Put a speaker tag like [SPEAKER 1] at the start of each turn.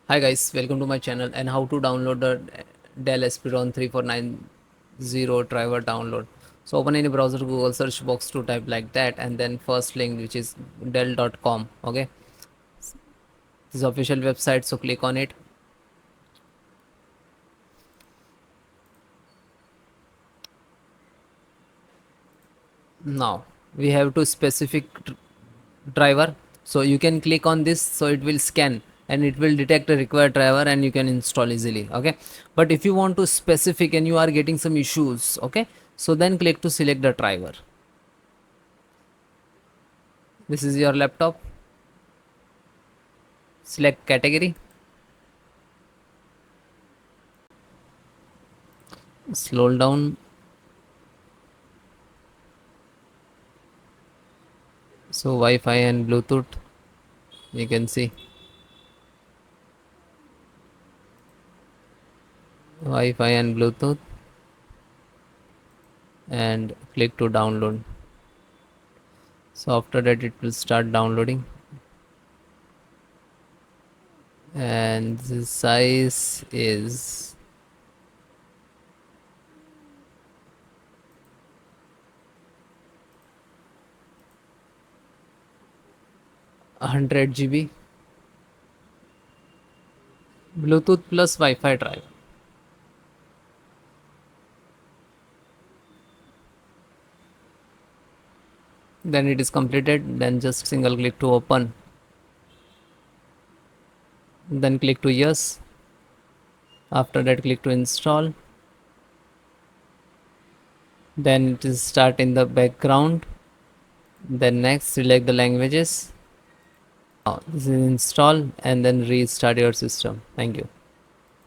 [SPEAKER 1] Hi guys, welcome to my channel and how to download the Dell Inspiron 3490 driver download. So open any browser, Google search box to type like that and then first link which is dell.com. Okay, this is official website, so click on it. Now we have to specific driver, so you can click on this, so it will scan and it will detect a required driver and you can install easily. Okay, but if you want to specific and you are getting some issues, okay, so then click to select the driver. This is your laptop, select category, scroll down, so Wi-Fi and Bluetooth, you can see Wi-Fi and Bluetooth and click to download. So after that it will start downloading and the size is 100 GB, Bluetooth plus Wi-Fi drive. Then it is completed, then just single click to open, then click to yes. After that click to install, then it is start in the background. Then next select the languages. This is install and then restart your system. Thank you.